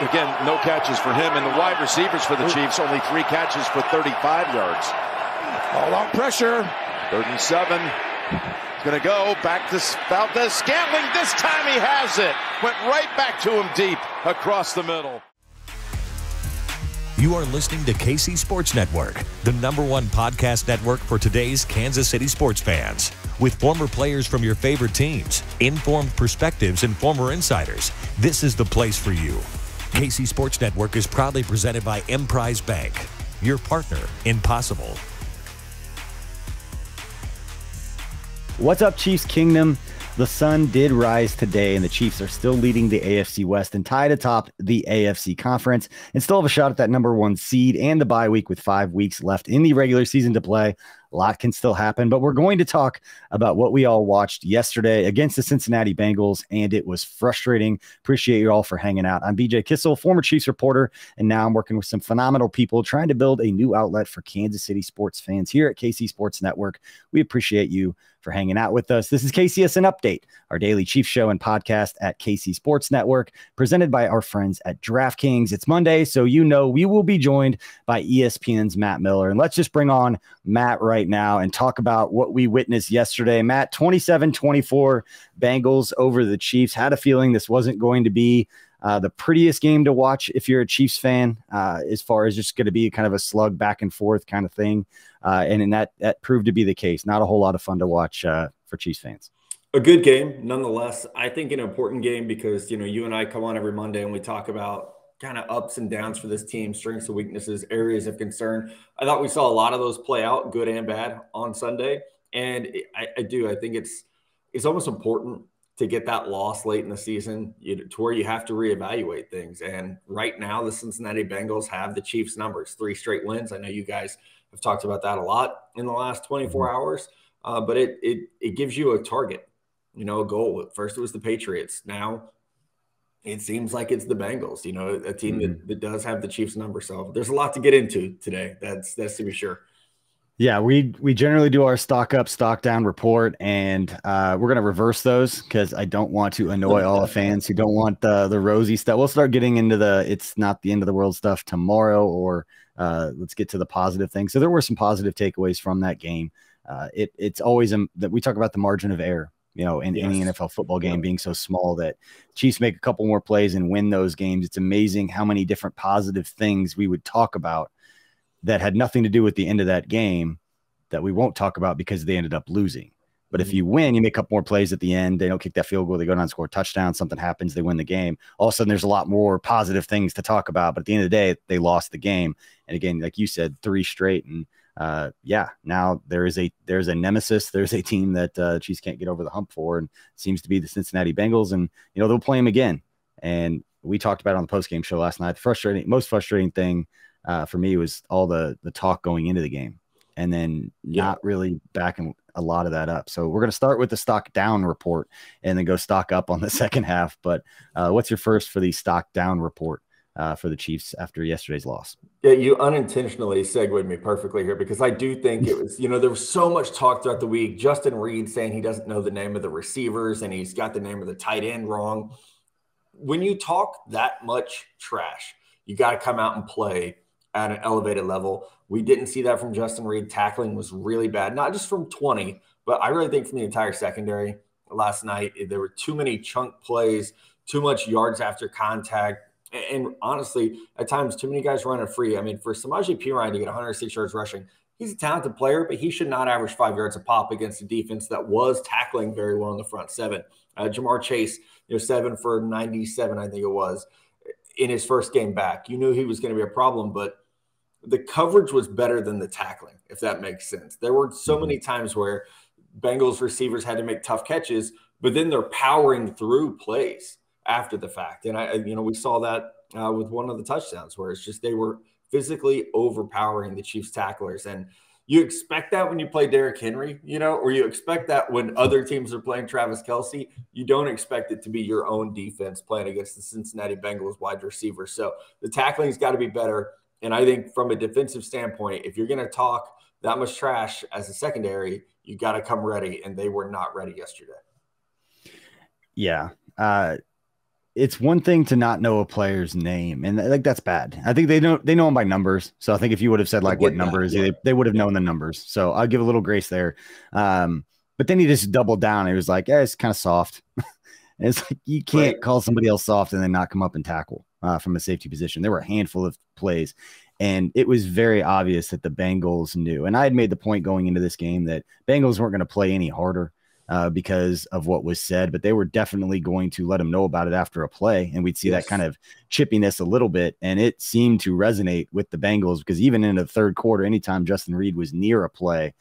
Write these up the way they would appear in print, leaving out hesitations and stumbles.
again, no catches for him. And the wide receivers for the Chiefs, only 3 catches for 35 yards. All on pressure. 3rd and 7. He's going to go back to Valdez Scantling. This time he has it. Went right back to him deep across the middle. You are listening to KC Sports Network, the #1 podcast network for today's Kansas City sports fans. With former players from your favorite teams, informed perspectives, and former insiders, this is the place for you. KC Sports Network is proudly presented by Emprise Bank, your partner in possible. What's up, Chiefs Kingdom? The sun did rise today, and the Chiefs are still leading the AFC West and tied atop the AFC Conference and still have a shot at that #1 seed and the bye week with 5 weeks left in the regular season to play. A lot can still happen, but we're going to talk about what we all watched yesterday against the Cincinnati Bengals, and it was frustrating. Appreciate you all for hanging out. I'm BJ Kissel, former Chiefs reporter, and now I'm working with some phenomenal people trying to build a new outlet for Kansas City sports fans here at KC Sports Network. We appreciate you for hanging out with us. This is KCSN Update, our daily Chiefs show and podcast at KC Sports Network, presented by our friends at DraftKings. It's Monday, so you know we will be joined by ESPN's Matt Miller. And let's just bring on Matt right now and talk about what we witnessed yesterday. Matt, 27-24 Bengals over the Chiefs. Had a feeling this wasn't going to be the prettiest game to watch if you're a Chiefs fan, as far as just going to be kind of a slug back and forth kind of thing. And that proved to be the case. Not a whole lot of fun to watch for Chiefs fans. A good game, nonetheless. I think an important game because, you know, you and I come on every Monday and we talk about kind of ups and downs for this team, strengths and weaknesses, areas of concern. I thought we saw a lot of those play out, good and bad, on Sunday. And I think it's almost important to get that loss late in the season to where you have to reevaluate things. And right now, the Cincinnati Bengals have the Chiefs' numbers, 3 straight wins. I know you guys have talked about that a lot in the last 24 hours, but it gives you a target, a goal. At first, it was the Patriots. Now, it seems like it's the Bengals, a team that does have the Chiefs' number. So there's a lot to get into today. That's to be sure. Yeah, we generally do our stock up, stock down report, and we're going to reverse those because I don't want to annoy all the fans who don't want the rosy stuff. We'll start getting into it's not the end of the world stuff tomorrow, or let's get to the positive things. So there were some positive takeaways from that game. It's always that we talk about the margin of error, in any NFL football game being so small that Chiefs make a couple more plays and win those games. It's amazing how many different positive things we would talk about that had nothing to do with the end of that game that we won't talk about because they ended up losing. But if you win, you make a couple more plays at the end, they don't kick that field goal, they go down and score a touchdown, something happens, they win the game. All of a sudden, there's a lot more positive things to talk about. But at the end of the day, they lost the game. And again, like you said, 3 straight. And now there's a nemesis. There's a team that Chiefs can't get over the hump for, and it seems to be the Cincinnati Bengals. And, they'll play them again. And we talked about it on the postgame show last night. The most frustrating thing for me was all the talk going into the game, and then not really backing a lot of that up. So we're going to start with the stock down report and then go stock up on the second half. But what's your first for the stock down report for the Chiefs after yesterday's loss? Yeah, you unintentionally segued me perfectly here because I do think it was, there was so much talk throughout the week. Justin Reed saying he doesn't know the name of the receivers and he's got the name of the tight end wrong. When you talk that much trash, you got to come out and play at an elevated level. We didn't see that from Justin Reed. Tackling was really bad, not just from 20, but I really think from the entire secondary last night. There were too many chunk plays, too much yards after contact, and honestly, at times, too many guys running free. I mean, for Samaje Perine to get 106 yards rushing, he's a talented player, but he should not average 5 yards a pop against a defense that was tackling very well in the front 7. Jamar Chase, 7 for 97, I think it was, in his first game back. You knew he was going to be a problem, but the coverage was better than the tackling, if that makes sense. There were so many times where Bengals receivers had to make tough catches, but then they're powering through plays after the fact. And we saw that with one of the touchdowns where it's just they were physically overpowering the Chiefs tacklers. And you expect that when you play Derrick Henry, or you expect that when other teams are playing Travis Kelce. You don't expect it to be your own defense playing against the Cincinnati Bengals wide receivers. So the tackling's got to be better. And I think from a defensive standpoint, if you're going to talk that much trash as a secondary, you got to come ready. And they were not ready yesterday. Yeah. it's one thing to not know a player's name, and like that's bad. I think they know him by numbers. So I think if you would have said like what numbers, they would have known the numbers. So I'll give a little grace there. But then he just doubled down. He was like, "Yeah, it's kind of soft." And it's like you can't call somebody else soft and then not come up and tackle from a safety position. There were a handful of plays, and it was very obvious that the Bengals knew. And I had made the point going into this game that Bengals weren't going to play any harder because of what was said, but they were definitely going to let them know about it after a play. And we'd see that kind of chippiness a little bit. And it seemed to resonate with the Bengals because even in the third quarter, anytime Justin Reed was near a play,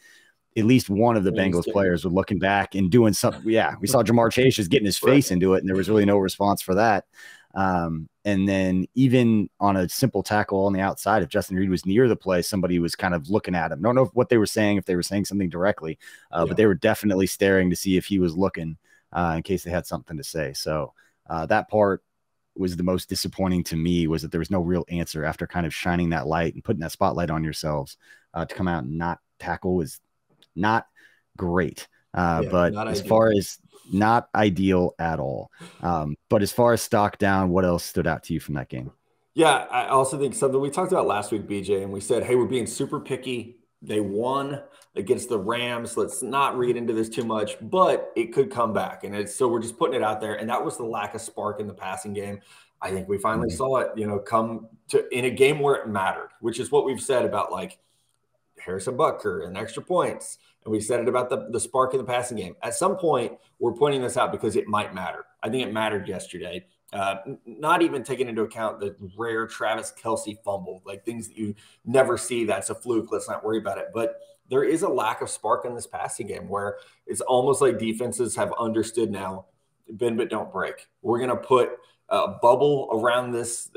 at least one of the Bengals players was looking back and doing something. Yeah, we saw Jamar Chase just getting his face into it, and there was really no response for that. And then even on a simple tackle on the outside, if Justin Reed was near the play, somebody was kind of looking at him. Don't know what they were saying, if they were saying something directly, but they were definitely staring to see if he was looking in case they had something to say. So that part was the most disappointing to me, was that there was no real answer after kind of shining that light and putting that spotlight on yourselves to come out and not tackle was not great. But as far as not ideal at all. But as far as stock down, what else stood out to you from that game? Yeah, I also think something we talked about last week, BJ, and we said, hey, we're being super picky. They won against the Rams. Let's not read into this too much, but it could come back. And so we're just putting it out there. And that was the lack of spark in the passing game. I think we finally saw it, come to in a game where it mattered, which is what we've said about like Harrison Butker and extra points. And we said it about the spark in the passing game. At some point, we're pointing this out because it might matter. I think it mattered yesterday. Not even taking into account the rare Travis Kelce fumble, like things that you never see. That's a fluke. Let's not worry about it. But there is a lack of spark in this passing game where it's almost like defenses have understood now, bend but don't break. We're going to put a bubble around this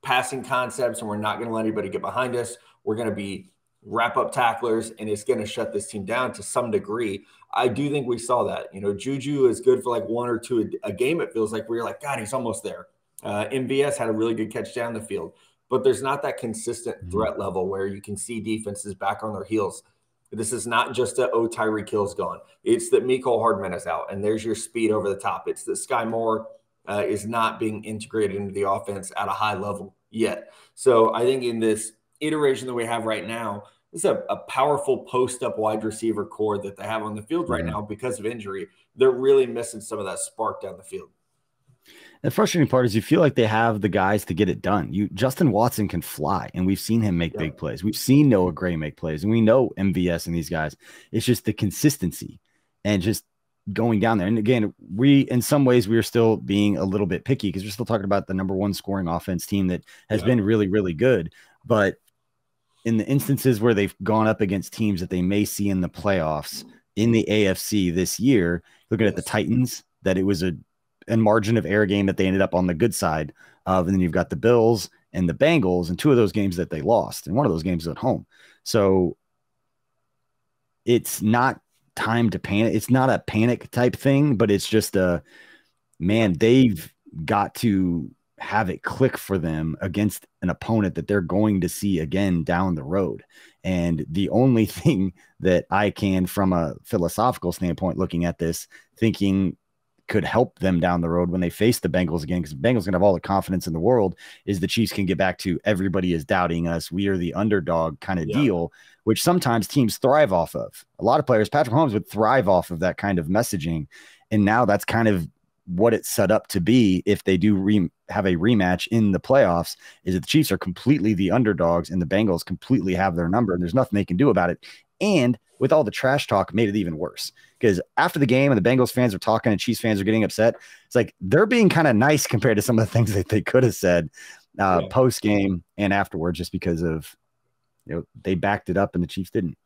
passing concepts, and we're not going to let anybody get behind us. We're going to be wrap-up tacklers, and it's going to shut this team down to some degree. I do think we saw that. Juju is good for like one or two a game, it feels like, where you're like, God, he's almost there. MVS had a really good catch down the field. But there's not that consistent threat level where you can see defenses back on their heels. This is not just a, Tyreek Hill's gone. It's that Mecole Hardman is out, and there's your speed over the top. It's that Sky Moore is not being integrated into the offense at a high level yet. So I think in this iteration that we have right now, this is a powerful post-up wide receiver core that they have on the field right now because of injury. They're really missing some of that spark down the field. The frustrating part is you feel like they have the guys to get it done. Justin Watson can fly, and we've seen him make big plays. We've seen Noah Gray make plays, and we know MVS and these guys. It's just the consistency and just going down there. And again, in some ways, we are still being a little bit picky because we're still talking about the number one scoring offense team that has been really, really good. But in the instances where they've gone up against teams that they may see in the playoffs in the AFC this year, looking at the Titans, that it was a margin of error game that they ended up on the good side of, and then you've got the Bills and the Bengals, and two of those games that they lost, and one of those games was at home. So it's not time to panic. It's not a panic type thing, but it's just they've got to have it click for them against an opponent that they're going to see again down the road. And the only thing that I can, from a philosophical standpoint, looking at this, thinking could help them down the road when they face the Bengals again, because the Bengals are going to have all the confidence in the world, is the Chiefs can get back to everybody is doubting us, we are the underdog kind of deal, which sometimes teams thrive off of. A lot of players, Patrick Mahomes would thrive off of that kind of messaging. And now that's kind of what it's set up to be if they do have a rematch in the playoffs, is that the Chiefs are completely the underdogs and the Bengals completely have their number, and there's nothing they can do about it. And with all the trash talk, made it even worse, because after the game and the Bengals fans are talking and Chiefs fans are getting upset, it's like they're being kind of nice compared to some of the things that they could have said post game and afterwards, just because of, they backed it up and the Chiefs didn't.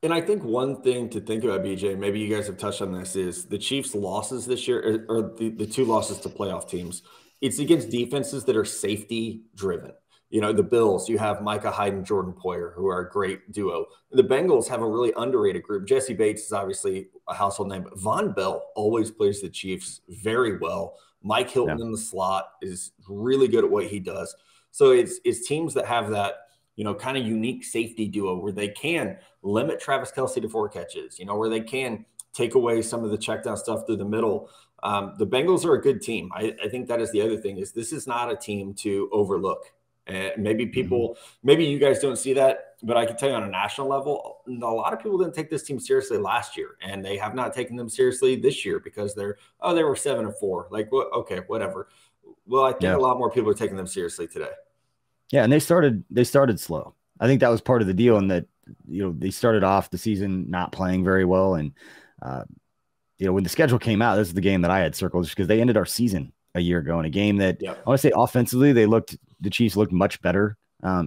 And I think one thing to think about, BJ, maybe you guys have touched on this, is the Chiefs' losses this year, or the two losses to playoff teams. It's against defenses that are safety driven. The Bills, you have Micah Hyde and Jordan Poyer, who are a great duo. The Bengals have a really underrated group. Jesse Bates is obviously a household name, but Von Bell always plays the Chiefs very well. Mike Hilton in the slot is really good at what he does. So it's teams that have that, kind of unique safety duo where they can limit Travis Kelce to 4 catches, where they can take away some of the check down stuff through the middle The Bengals are a good team. I think that is the other thing, is this is not a team to overlook. And maybe maybe you guys don't see that, but I can tell you on a national level, a lot of people didn't take this team seriously last year, and they have not taken them seriously this year because they were 7-4. Like, well, okay, whatever. Well, I think a lot more people are taking them seriously today. Yeah, and they started slow. I think that was part of the deal, in that, you know, they started off the season not playing very well, and you know, when the schedule came out, this is the game that I had circled, just because they ended our season a year ago in a game that I want to say offensively the Chiefs looked much better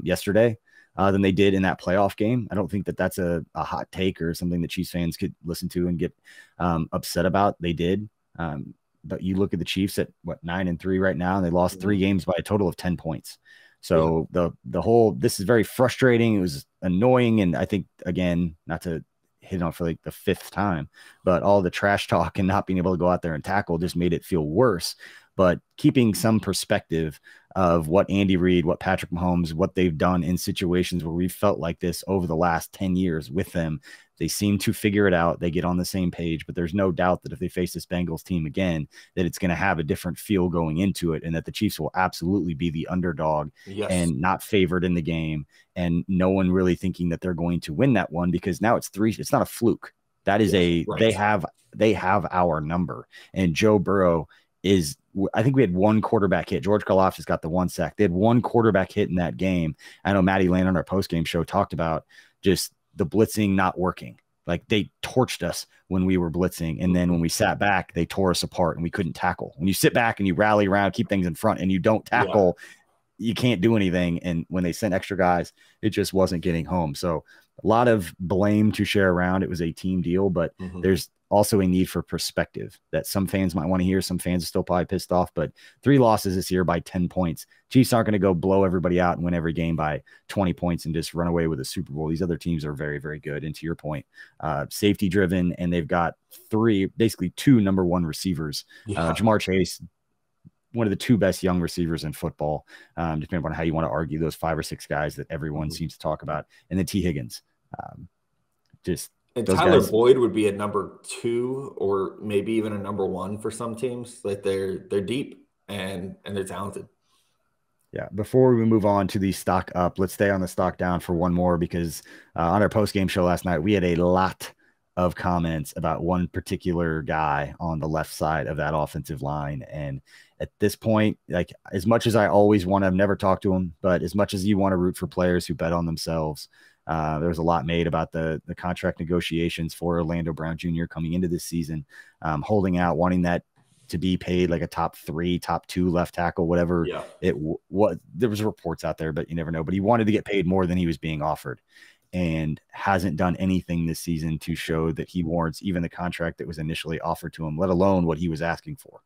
yesterday than they did in that playoff game. I don't think that that's a hot take or something that Chiefs fans could listen to and get upset about. They did. But you look at the Chiefs at 9-3 right now, and they lost 3 games by a total of 10 points. So the whole, this is very frustrating. It was annoying. And I think, again, not to hit on for like the 5th time, but all the trash talk and not being able to go out there and tackle just made it feel worse. But keeping some perspective of what Andy Reid, what Patrick Mahomes, what they've done in situations where we felt like this over the last 10 years with them, they seem to figure it out. They get on the same page, but there's no doubt that if they face this Bengals team again, that it's going to have a different feel going into it, and that the Chiefs will absolutely be the underdog and not favored in the game, and no one really thinking that they're going to win that one, because now it's not a fluke. That is they have our number. And Joe Burrow is, I think we had 1 quarterback hit. George Karlaftis got the 1 sack. They had 1 quarterback hit in that game. I know Maddie Lane on our postgame show talked about just the blitzing not working. Like, they torched us when we were blitzing, and then when we sat back, they tore us apart and we couldn't tackle. When you sit back and you rally around, keep things in front, and you don't tackle, you can't do anything. And when they sent extra guys, it just wasn't getting home. So a lot of blame to share around. It was a team deal, but there's also a need for perspective that some fans might want to hear. Some fans are still probably pissed off, but 3 losses this year by 10 points. Chiefs aren't going to go blow everybody out and win every game by 20 points and just run away with a Super Bowl. These other teams are very, very good. And to your point, safety driven, and they've got basically 2 number 1 receivers. Jamar Chase, one of the 2 best young receivers in football, depending on how you want to argue, those 5 or 6 guys that everyone seems to talk about. And then T. Higgins, and Tyler Boyd would be a number 2 or maybe even a number 1 for some teams. Like, they're deep and they're talented. Yeah. Before we move on to the stock up, let's stay on the stock down for one more, because on our post-game show last night, we had a lot of comments about one particular guy on the left side of that offensive line. And at this point, like, as much as I always want to, I've never talked to him, but as much as you want to root for players who bet on themselves, there was a lot made about the contract negotiations for Orlando Brown Jr. coming into this season, holding out, wanting that to be paid like a top 3, top 2 left tackle, whatever there was reports out there, but you never know. But he wanted to get paid more than he was being offered, and hasn't done anything this season to show that he warrants even the contract that was initially offered to him, let alone what he was asking for.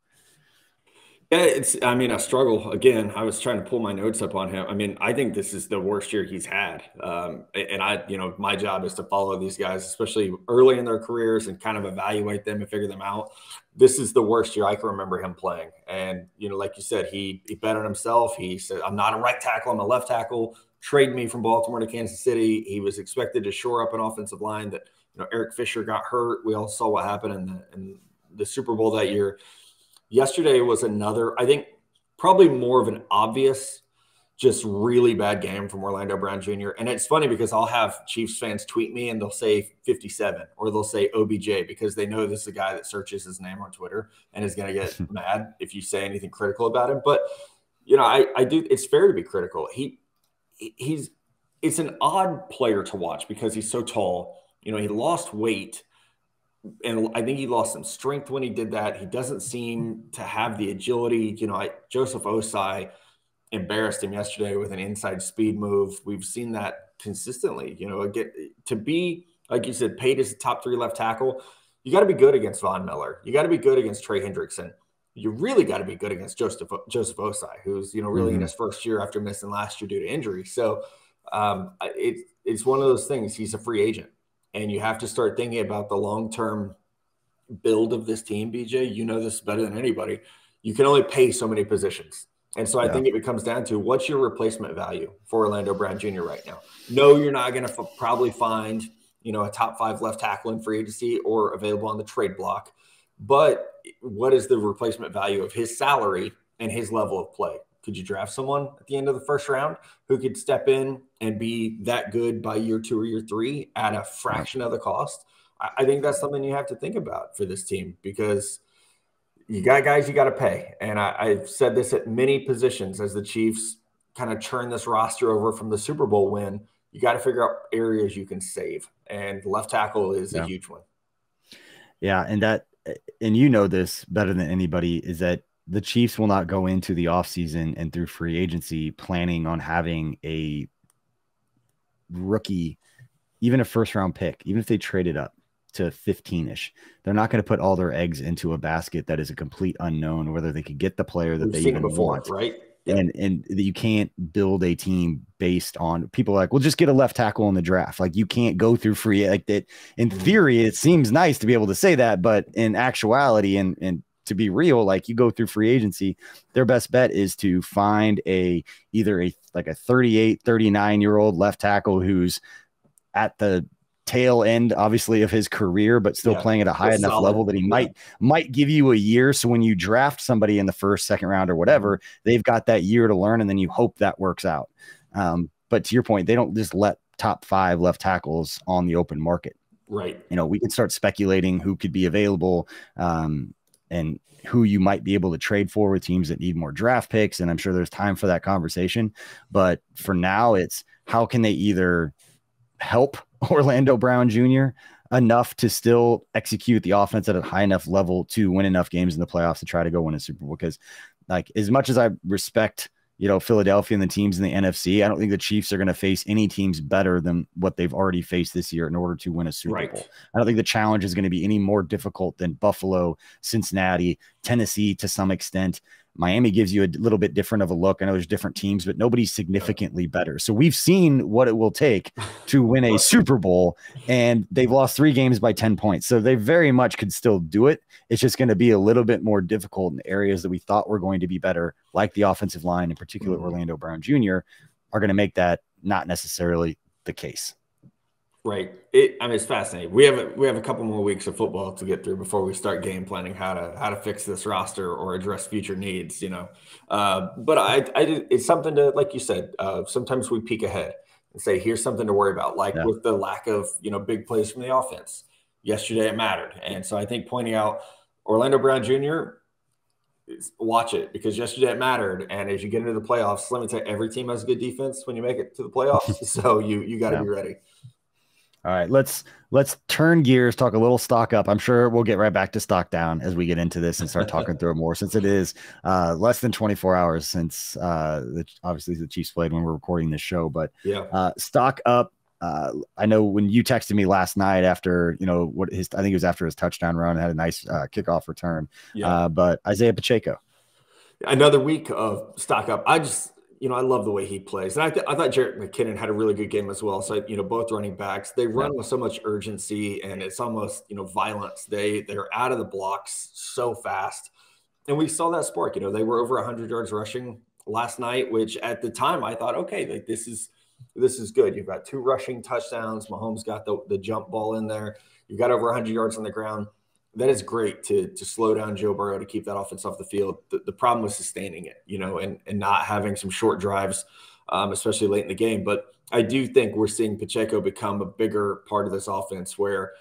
Yeah, it's, I mean, a struggle. Again, I was trying to pull my notes up on him. I mean, I think this is the worst year he's had. And I, my job is to follow these guys, especially early in their careers, and kind of evaluate them and figure them out. This is the worst year I can remember him playing. And, like you said, he bet on himself. He said, I'm not a right tackle, I'm a left tackle. Trade me from Baltimore to Kansas City. He was expected to shore up an offensive line that, Eric Fisher got hurt. We all saw what happened in the Super Bowl that year. Yesterday was another, I think, probably more of an obvious, just really bad game from Orlando Brown Jr. And it's funny because I'll have Chiefs fans tweet me and they'll say 57 or they'll say OBJ, because they know this is a guy that searches his name on Twitter and is going to get mad if you say anything critical about him. But, I do, it's fair to be critical. It's an odd player to watch because he's so tall. He lost weight. And I think he lost some strength when he did that. He doesn't seem to have the agility. Joseph Osai embarrassed him yesterday with an inside speed move. We've seen that consistently. To be, like you said, paid as a top 3 left tackle, you got to be good against Von Miller. You got to be good against Trey Hendrickson. You really got to be good against Joseph Osai, who's really in his first year after missing last year due to injury. So it's one of those things. He's a free agent. And you have to start thinking about the long-term build of this team, BJ. You know this better than anybody. You can only pay so many positions. And so I think it comes down to, what's your replacement value for Orlando Brown Jr. right now? No, you're not going to probably find, a top 5 left tackle in free agency or available on the trade block. But what is the replacement value of his salary and his level of play? Could you draft someone at the end of the first round who could step in and be that good by year 2 or year 3 at a fraction of the cost? I think that's something you have to think about for this team, because you got guys you got to pay. And I've said this at many positions as the Chiefs kind of churn this roster over from the Super Bowl win. You got to figure out areas you can save. And left tackle is a huge one. Yeah. And you know this better than anybody, is that the Chiefs will not go into the offseason and through free agency planning on having a rookie, even a first round pick, even if they traded up to 15-ish. They're not going to put all their eggs into a basket that is a complete unknown, whether they could get the player that they even want. Right. And you can't build a team based on people like, well, just get a left tackle in the draft. Like, you can't go through free like that. In theory, it seems nice to be able to say that, but in actuality and to be real, like, you go through free agency, their best bet is to find either a 38, 39-year-old left tackle who's at the tail end, obviously, of his career, but still playing at a high enough level that he might give you a year. So when you draft somebody in the first, second round or whatever, they've got that year to learn, and then you hope that works out. But to your point, they don't just let top 5 left tackles on the open market. Right. We can start speculating who could be available, and who you might be able to trade for with teams that need more draft picks. And I'm sure there's time for that conversation. But for now, it's how can they either help Orlando Brown Jr. enough to still execute the offense at a high enough level to win enough games in the playoffs to try to go win a Super Bowl. Because, like, as much as I respect, Philadelphia and the teams in the NFC, I don't think the Chiefs are going to face any teams better than what they've already faced this year in order to win a Super Bowl. I don't think the challenge is going to be any more difficult than Buffalo, Cincinnati, Tennessee to some extent. Miami gives you a little bit different of a look. I know there's different teams, but nobody's significantly better. So we've seen what it will take to win a Super Bowl, and they've lost 3 games by 10 points. So they very much could still do it. It's just going to be a little bit more difficult in areas that we thought were going to be better, like the offensive line, in particular Orlando Brown Jr., are going to make that not necessarily the case. Right. It's fascinating. We have a couple more weeks of football to get through before we start game planning how to fix this roster or address future needs. But it's something to, like you said, sometimes we peek ahead and say, here's something to worry about, like with the lack of big plays from the offense. Yesterday it mattered, and so I think pointing out Orlando Brown Jr. Watch it, because yesterday it mattered. And as you get into the playoffs, let me tell you, every team has good defense when you make it to the playoffs. So you got to be ready. All right, let's turn gears, talk a little stock up. I'm sure we'll get right back to stock down as we get into this and start talking through it more, since it is less than 24 hours since obviously the Chiefs played when we're recording this show. But stock up. I know when you texted me last night after, I think it was after his touchdown run, had a nice kickoff return. But Isiah Pacheco. Another week of stock up. I love the way he plays. And I thought Jerick McKinnon had a really good game as well. So, both running backs, they run with so much urgency, and it's almost, violence. They're out of the blocks so fast. And we saw that spark. They were over 100 yards rushing last night, which at the time I thought, okay, like this is good. You've got 2 rushing touchdowns. Mahomes got the jump ball in there. You've got over 100 yards on the ground. That is great to slow down Joe Burrow, to keep that offense off the field. The problem was sustaining it, and not having some short drives, especially late in the game. But I do think we're seeing Pacheco become a bigger part of this offense, where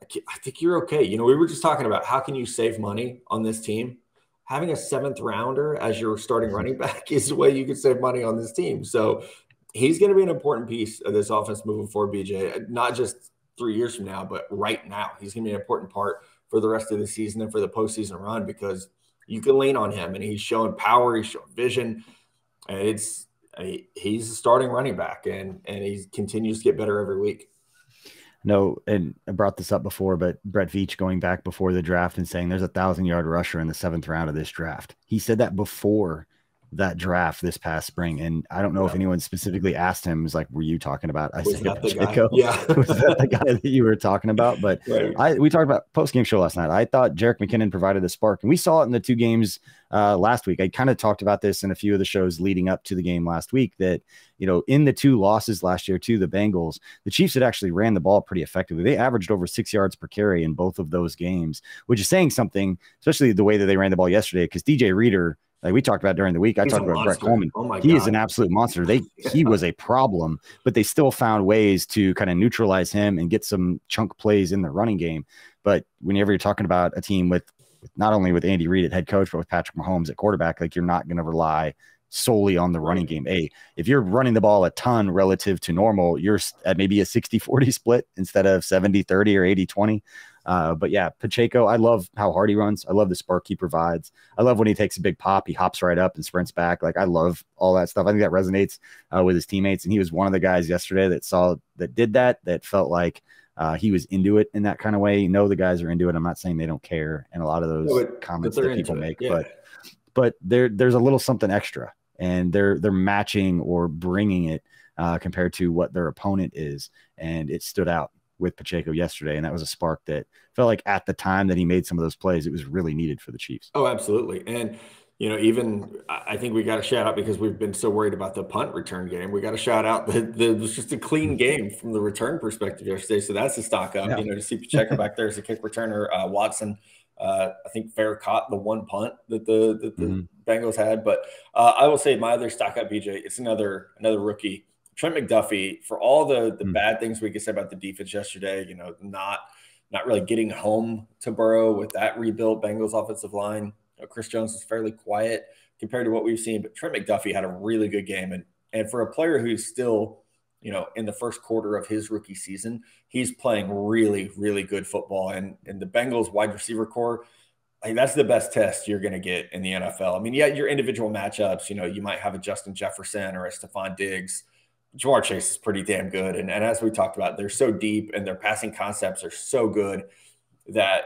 I think you're okay. We were just talking about how can you save money on this team. Having a 7th rounder as your starting running back is the way you can save money on this team. So he's going to be an important piece of this offense moving forward, BJ, not just 3 years from now, but right now. He's going to be an important part for the rest of the season and for the postseason run, because you can lean on him, and he's showing power, he's showing vision, and he's a starting running back, and he continues to get better every week. No, and I brought this up before, but Brett Veach going back before the draft and saying there's a 1,000-yard rusher in the 7th round of this draft. He said that before that draft this past spring. And I don't know if anyone specifically asked him, was like, were you talking about Isiah Pacheco? Yeah. Was that the guy that you were talking about? But we talked about post-game show last night. I thought Jerick McKinnon provided a spark, and we saw it in the 2 games last week. I kind of talked about this in a few of the shows leading up to the game last week, that, in the 2 losses last year to the Bengals, the Chiefs had actually ran the ball pretty effectively. They averaged over 6 yards per carry in both of those games, which is saying something, especially the way that they ran the ball yesterday, because DJ Reader, like we talked about during the week, I talked about Brett Coleman. He is an absolute monster. He was a problem, but they still found ways to kind of neutralize him and get some chunk plays in the running game. But whenever you're talking about a team with not only with Andy Reid at head coach, but with Patrick Mahomes at quarterback, like, you're not going to rely solely on the running game. If you're running the ball a ton relative to normal, you're at maybe a 60-40 split instead of 70-30 or 80-20. But yeah, Pacheco, I love how hard he runs. I love the spark he provides. I love when he takes a big pop, he hops right up and sprints back. Like, I love all that stuff. I think that resonates with his teammates. And he was one of the guys yesterday that did that felt like he was into it in that kind of way. The guys are into it. I'm not saying they don't care. And a lot of those comments that people make, but there's a little something extra, and they're matching or bringing it compared to what their opponent is. And it stood out with Pacheco yesterday, and that was a spark that felt like at the time that he made some of those plays, it was really needed for the Chiefs. Oh, absolutely. And even I think we got to shout out, because we've been so worried about the punt return game. We got to shout out that it was just a clean game from the return perspective yesterday. So that's a stock up. To see Pacheco back there as a kick returner. Watson, I think fair caught the one punt that the Bengals had. But I will say my other stock up, BJ, it's another rookie, Trent McDuffie. For all the bad things we could say about the defense yesterday, not really getting home to Burrow with that rebuilt Bengals offensive line. Chris Jones was fairly quiet compared to what we've seen, but Trent McDuffie had a really good game. And for a player who's still, in the first quarter of his rookie season, he's playing really, really good football. And the Bengals wide receiver core, that's the best test you're going to get in the NFL. I mean, your individual matchups, you might have a Justin Jefferson or a Stephon Diggs. Jamar Chase is pretty damn good. And as we talked about, they're so deep and their passing concepts are so good that,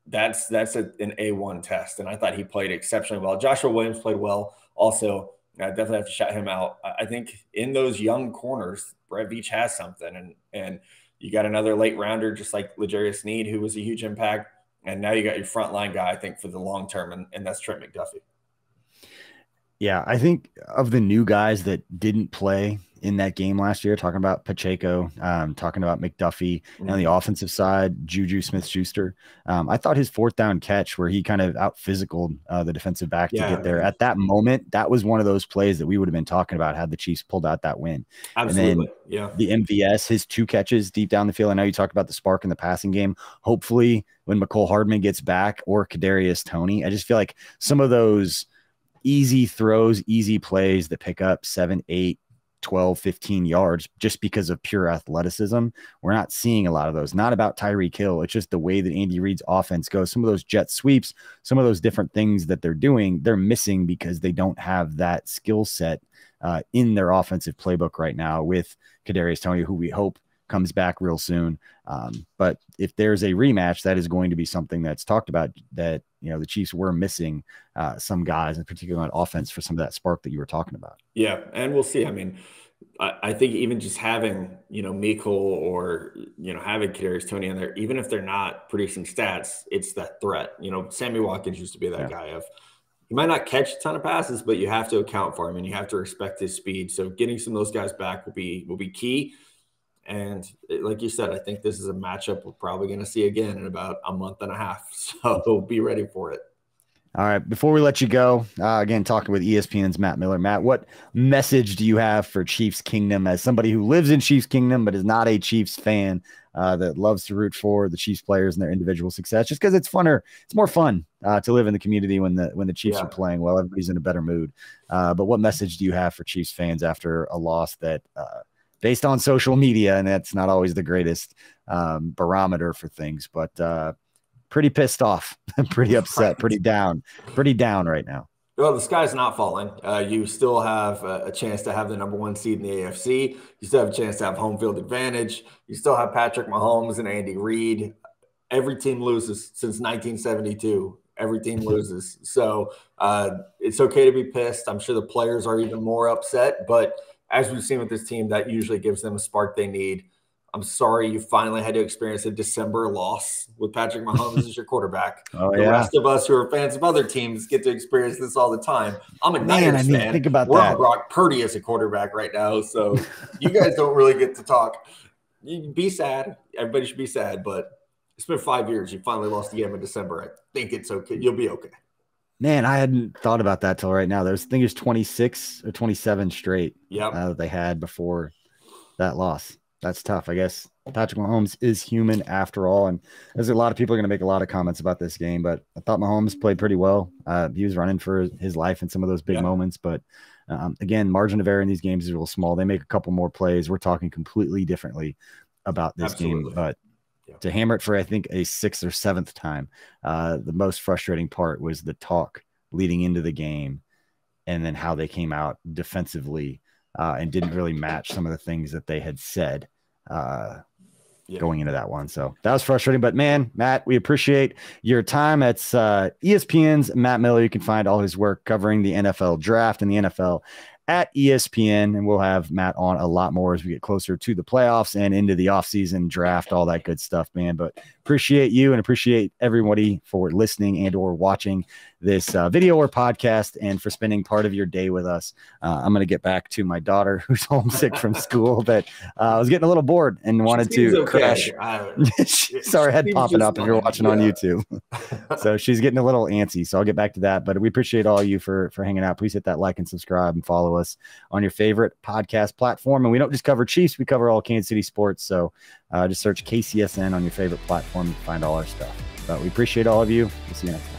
that's an A1 test. And I thought he played exceptionally well. Joshua Williams played well also. I definitely have to shout him out. I think in those young corners, Brett Veach has something. And you got another late rounder, just like L'Jarius Sneed, who was a huge impact. And now you got your frontline guy, I think, for the long term, and that's Trent McDuffie. Yeah, I think of the new guys that didn't play in that game last year, talking about Pacheco, talking about McDuffie, and on the offensive side, Juju Smith-Schuster. I thought his 4th down catch where he kind of out-physicaled the defensive back to get there. At that moment, that was one of those plays that we would have been talking about had the Chiefs pulled out that win. Absolutely. And then the MVS, his 2 catches deep down the field. I know you talked about the spark in the passing game. Hopefully, when McCole Hardman gets back, or Kadarius Toney, I just feel like some of those easy throws, easy plays that pick up 7, 8, 12, 15 yards just because of pure athleticism. We're not seeing a lot of those. Not about Tyreek Hill. It's just the way that Andy Reid's offense goes. Some of those jet sweeps, some of those different things that they're doing, they're missing because they don't have that skill set in their offensive playbook right now with Kadarius Toney, who we hope comes back real soon. But if there's a rematch, that is going to be something that's talked about, that the Chiefs were missing some guys, in particular on offense, for some of that spark that you were talking about. Yeah, and we'll see. I mean, I think even just having Mecole or having Kadarius Toney in there, even if they're not producing stats, it's that threat. Sammy Watkins used to be that guy of, he might not catch a ton of passes, but you have to account for him and you have to respect his speed. So getting some of those guys back will be key. And like you said, I think this is a matchup we're probably going to see again in about a month and a half. So be ready for it. All right. Before we let you go, again, talking with ESPN's Matt Miller. Matt, what message do you have for Chiefs Kingdom as somebody who lives in Chiefs Kingdom but is not a Chiefs fan, that loves to root for the Chiefs players and their individual success, just because it's more fun to live in the community when the Chiefs are playing well. Everybody's in a better mood. But what message do you have for Chiefs fans after a loss that based on social media, and that's not always the greatest barometer for things, but pretty pissed off, pretty upset, pretty down right now? Well, the sky's not falling. You still have a chance to have the #1 seed in the AFC. You still have a chance to have home field advantage. You still have Patrick Mahomes and Andy Reid. Every team loses since 1972 every team loses. So it's okay to be pissed. I'm sure the players are even more upset, but as we've seen with this team, that usually gives them a spark they need. I'm sorry you finally had to experience a December loss with Patrick Mahomes as your quarterback. The rest of us who are fans of other teams get to experience this all the time. I'm a Niners fan. Think about We're that. on Brock Purdy as a quarterback right now, so you guys don't really get to talk. You be sad. Everybody should be sad, but it's been 5 years. You finally lost the game in December. I think it's okay. You'll be okay. Man, I hadn't thought about that till right now. I think it's 26 or 27 straight that they had before that loss. That's tough. I guess Patrick Mahomes is human after all. And there's a lot of people are going to make a lot of comments about this game, but I thought Mahomes played pretty well. He was running for his life in some of those big moments. But again, margin of error in these games is real small. They make a couple more plays. We're talking completely differently about this game. But to hammer it for, I think, a 6th or 7th time, the most frustrating part was the talk leading into the game and then how they came out defensively and didn't really match some of the things that they had said going into that one. So that was frustrating, but man, Matt, we appreciate your time. That's ESPN's Matt Miller. You can find all his work covering the NFL draft and the NFL at ESPN, and we'll have Matt on a lot more as we get closer to the playoffs and into the offseason draft, all that good stuff, man. But appreciate you and appreciate everybody for listening and or watching this video or podcast and for spending part of your day with us. I'm going to get back to my daughter who's homesick from school, but I was getting a little bored and wanted to crash. Saw her head popping up if you're watching on YouTube. So she's getting a little antsy, so I'll get back to that. But we appreciate all you for hanging out. Please hit that like and subscribe and follow us on your favorite podcast platform. And we don't just cover Chiefs, we cover all Kansas City sports. So just search KCSN on your favorite platform to find all our stuff. But we appreciate all of you. We'll see you next time.